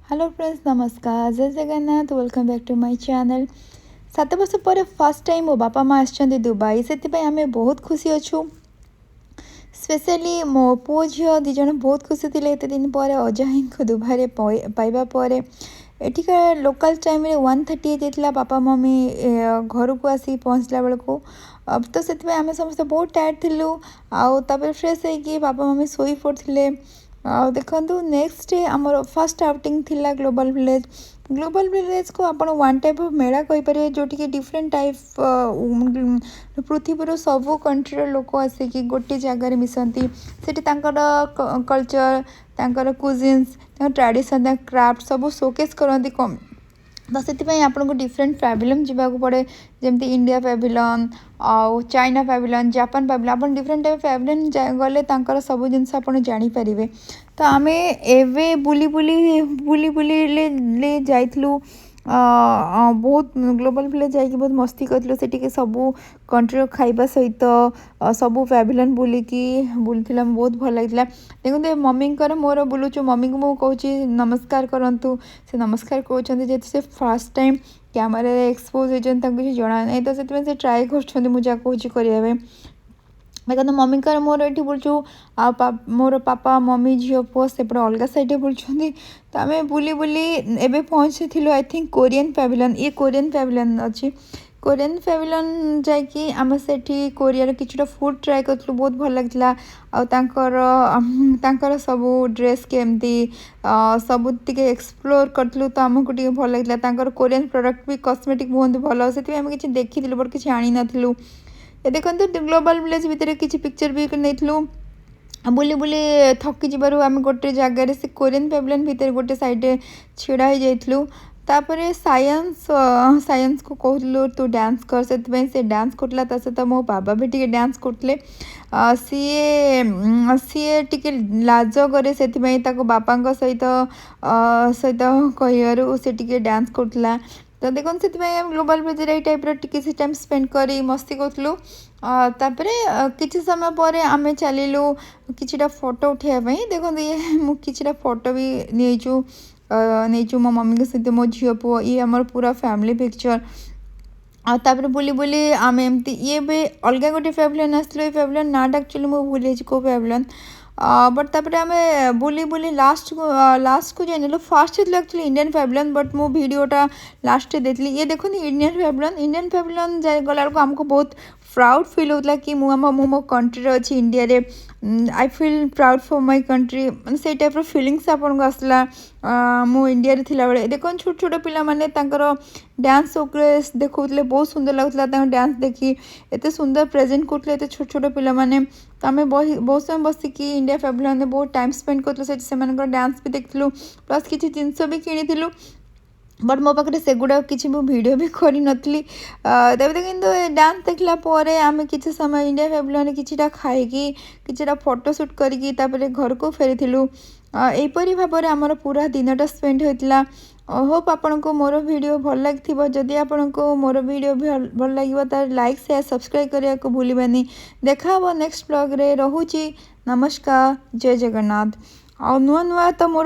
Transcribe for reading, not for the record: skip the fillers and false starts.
Hello friends, नमस्कार, जय Jagannath. Welcome back to my channel. 7 वर्ष पर फर्स्ट टाइम मो बापा माँ आछंती दुबई, से आम बहुत खुशी अच्छू। स्पेशली मो पुओ झील दी जन बहुत खुशी थे एत दिन पर अजाही को दुबई पाइबा पर एठिका लोकल टाइम 1:30 होता बापा मम्मी घर को आसिक पहुँचला बेलू। तो से आम समस्त बहुत टायर्ड थिलु। आउे फ्रेश होगी बापा मम्मी शोई पड़ते। देखो नेक्स्ट डे आमर फर्स्ट आउटिंग थिला ग्लोबल विलेज। ग्लोबल विलेज को आप वन टाइप ऑफ मेला कहींपर जोटि डिफरेंट टाइप पृथ्वीर सबू कंट्री लोक आसिक गोटे जगार मिसती से कल्चर कुजिन्स ट्रेडिशन क्राफ्ट सब शोकेस करती। तो से आपको डिफरेंट पैविलियन जावाक पड़े जमती इंडिया पैविलियन आउ चाइना पैविलियन जापान पैविलियन आप डिफरेंट टाइप पैविलियन गले सब जिन जानीपर। तो आम एवे बुली बुली बुली बुली जाइलु बहुत ग्लोबल विलेज जाकि बहुत मस्ती करूँ से सबू कंट्री खाइबा सहित सबू पैविलियन बुलूला बहुत भल लगी। देखो मम्मी मोर बुलूचु मम्मी को मुझे नमस्कार करूँ से नमस्कार कहते जेहतु से फर्स्ट टाइम कैमेरा एक्सपोज होती किसी जना ना तो से ट्राए कर मुझे करने। देखो मम्मी मोर ये बुलचु मोर पापा मम्मी झील पुओ से अलग साइड बुलूँ। तो आम बुली बुली एवं पहुँची थी आई थिंक कोरियन पैविलियन। ये कोरियन पैविलियन अच्छी कोरियन पैविलियन जाकि आम से कोरियार किछटा फूड ट्राए करूँ बहुत भल लगा। आर सबू ड्रेस केमती सब एक्सप्लोर करूँ तो आमको भल लगा। कोरियन प्रोडक्ट भी कॉस्मेटिक बहुत भल से किसी देखी बट किसी आनी नथिलु। देखो ग्लोबल विलेज भितर किसी पिक्चर भी नहीं बुली बुली थकी जबार आम गोटे जगार से कोरियन पैविलियन भितर गोटे साइड छिड़ा हो जाइलु। तापर साइंस को कहलु तू डांस कर से डांस करला सहित मो बाबा भी टे डांस करते। सी टे लाज करे से बापा सहित सहित कहू सी टे डांस करला। तो देखो से ग्लोबल विलेज ये टाइप किसी टाइम स्पेंड कर मस्ती करूँ। किसी समय पर आम चलू किछटा फोटो उठाई। देखो ये मुझे फोटो भी नहीं मो मम्मी के सहित मो झील पुओ ये आमर पूरा फैमिली पिक्चर। तापर बुली बुली आम एमती ये भी अलग गोटे पैविलियन आसलो। पैविलियन ना एक्चुअली मुझे भूल को पैविलियन बट तापर आम बुली बुली लास्ट को जाइल फास्ट होता एक्चुअली इंडियन पैविलियन बट मो भिडटा लास्ट देती। ये देखो इंडियन पैविलियन गला को आमको बहुत प्राउड फील होता कि मो कंट्री अच्छी इंडिया रे। I feel proud for my country मैंने से टाइप फिलिंग्स आपको आसला मो इंडिया रे थिला बेले। देखो छोट छोट पिला माने डांस शोकेस देखते बहुत सुंदर लगता डांस देखी एत सुंदर प्रेजेंट करते एत छोट छोट पिला माने। तो आम बहुत समय बसिकी इंडिया पैविलियन बहुत टाइम स्पेंड करूँ डांस भी देखलु प्लस किसी जिनस भी किणु बट मो पाखे से गुड़ा किसी वीडियो भी करी नथली। तबे किंतु डांस देखला पर आम किसी समय इंडिया पैविलियन किछिटा खाइकी किछिटा फोटोशूट करिकी तापरे घर को फेरीथिलु। एपरी भाव में आमर पूरा दिनटा स्पेंड होता। होप आपन को मोर वीडियो भल लगी जदि आपन को मोर वीडियो भल लगे तो लाइक शेयर सब्सक्राइब करने को भूलबानी। देखा नेक्स्ट ब्लॉग रे। रोची नमस्कार, जय जगन्नाथ। आ नुआ नुआ तो मोर